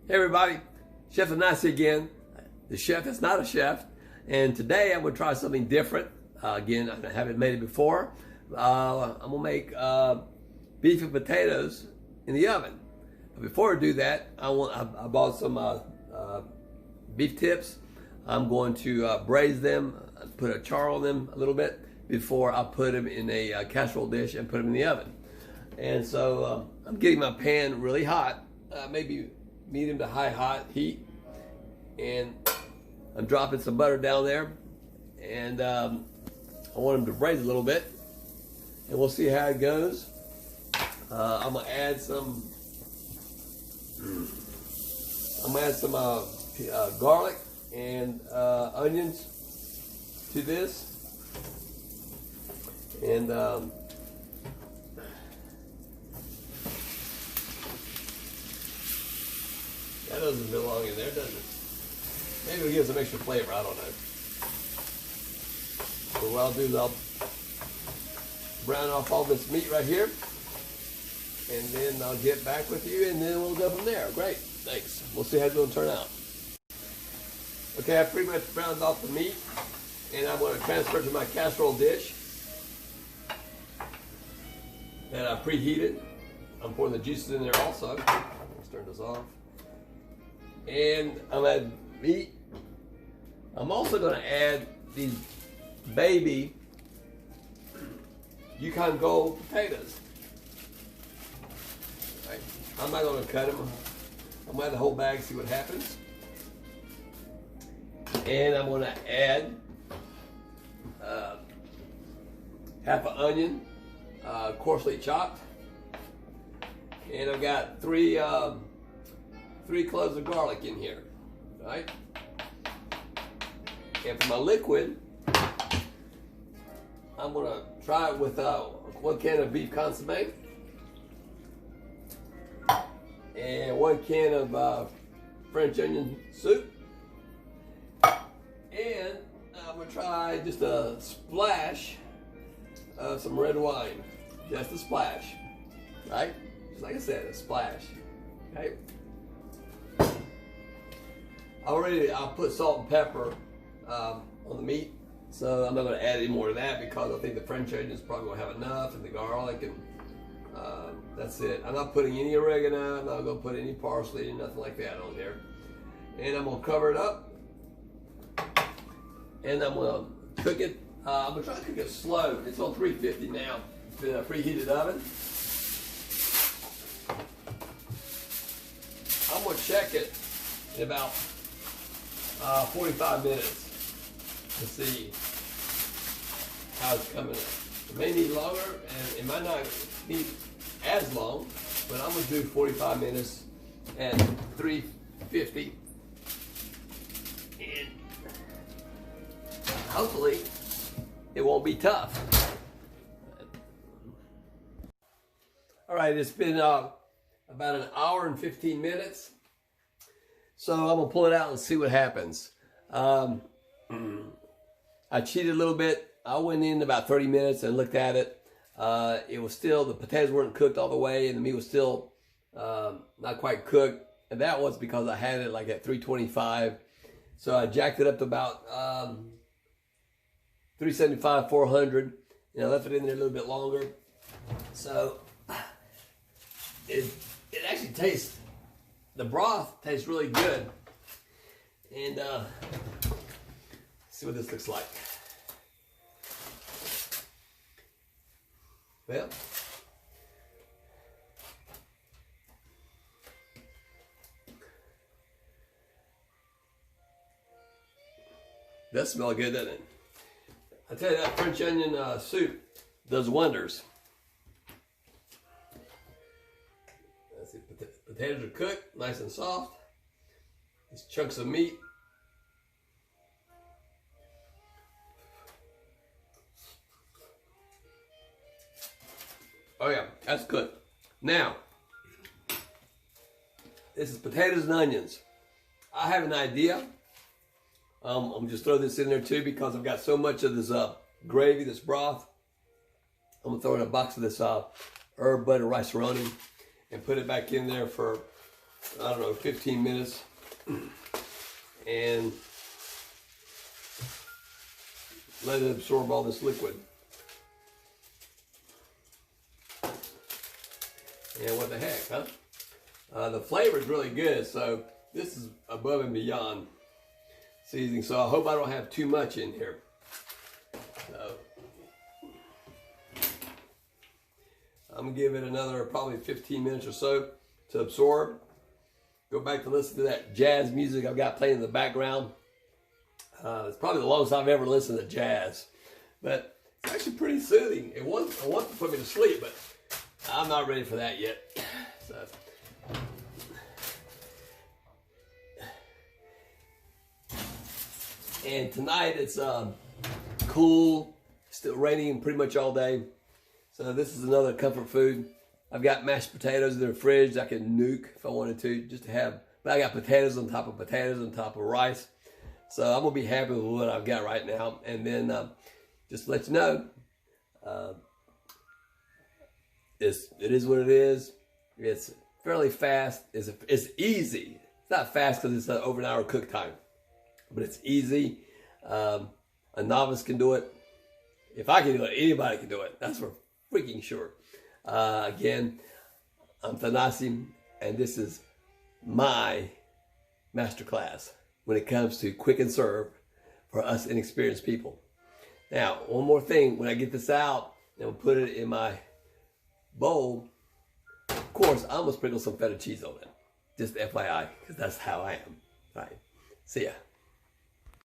Hey everybody, Chef Anasi again, the chef that's not a chef, and today I'm going to try something different. Again, I haven't made it before. I'm going to make beef and potatoes in the oven. But before I do that, I bought some beef tips. I'm going to braise them, put a char on them a little bit before I put them in a casserole dish and put them in the oven. And so I'm getting my pan really hot, maybe medium to high hot heat, and I'm dropping some butter down there, and I want them to braise a little bit, and we'll see how it goes. I'm gonna add some garlic and onions to this, and that doesn't belong in there, does it? Maybe it'll give some extra flavor, I don't know. So what I'll do is I'll brown off all this meat right here, and then I'll get back with you, and then we'll go from there. Great, thanks. We'll see how it's going to turn out. Okay, I've pretty much browned off the meat, and I'm going to transfer it to my casserole dish that I preheated. I'm pouring the juices in there also. Let's turn this off. And I'm adding meat. I'm also going to add these baby Yukon Gold potatoes. Right. I'm not going to cut them. I'm going to add the whole bag, see what happens. And I'm going to add half an onion, coarsely chopped. And I've got three cloves of garlic in here, right? And for my liquid, I'm gonna try it with 1 can of beef consommé and 1 can of French onion soup, and I'm gonna try just a splash of some red wine, just a splash, right? Just like I said, a splash, okay? I'll put salt and pepper on the meat, so I'm not going to add any more of that because I think the French onion is probably going to have enough, and the garlic, and that's it. I'm not putting any oregano, I'm not going to put any parsley, nothing like that on there. And I'm going to cover it up, and I'm going to cook it. I'm going to try to cook it slow. It's on 350 now. It's been a preheated oven. I'm going to check it in about 45 minutes to see how it's coming up. It may need longer, and it might not need as long, but I'm going to do 45 minutes at 350, and hopefully it won't be tough. All right, it's been about an hour and 15 minutes. So I'm gonna pull it out and see what happens. I cheated a little bit. I went in about 30 minutes and looked at it. It was still, the potatoes weren't cooked all the way, and the meat was still not quite cooked. And that was because I had it like at 325. So I jacked it up to about 375, 400, and I left it in there a little bit longer. So it actually tastes, the broth tastes really good. And let's see what this looks like. Well, does smell good, doesn't it? I tell you, that French onion soup does wonders. Let's see, potatoes are cooked, nice and soft. These chunks of meat. Oh yeah, that's good. Now, this is potatoes and onions. I have an idea. I'm gonna just throw this in there too because I've got so much of this gravy, this broth. I'm gonna throw in a box of this herb butter rice-a-roni and put it back in there for I don't know, 15 minutes. And let it absorb all this liquid. And what the heck, huh? The flavor is really good, so this is above and beyond seasoning. So I hope I don't have too much in here. So I'm gonna give it another probably 15 minutes or so to absorb. Go back to listen to that jazz music I've got playing in the background. It's probably the longest I've ever listened to jazz, but it's actually pretty soothing. It wants to put me to sleep, but I'm not ready for that yet. So, and tonight it's cool, still raining pretty much all day. So this is another comfort food. I've got mashed potatoes in the fridge I can nuke if I wanted to, just to have. But I got potatoes on top of potatoes on top of rice. So I'm gonna be happy with what I've got right now. And then just to let you know, it is what it is. It's fairly fast. It's easy. It's not fast because it's over an hour cook time, but it's easy. A novice can do it. If I can do it, anybody can do it. That's for freaking sure. Again, I'm Thanasi, and this is my masterclass when it comes to quick and serve for us inexperienced people. Now, one more thing, when I get this out and put it in my bowl, of course, I'm gonna sprinkle some feta cheese on it. Just FYI, because that's how I am. All right, see ya.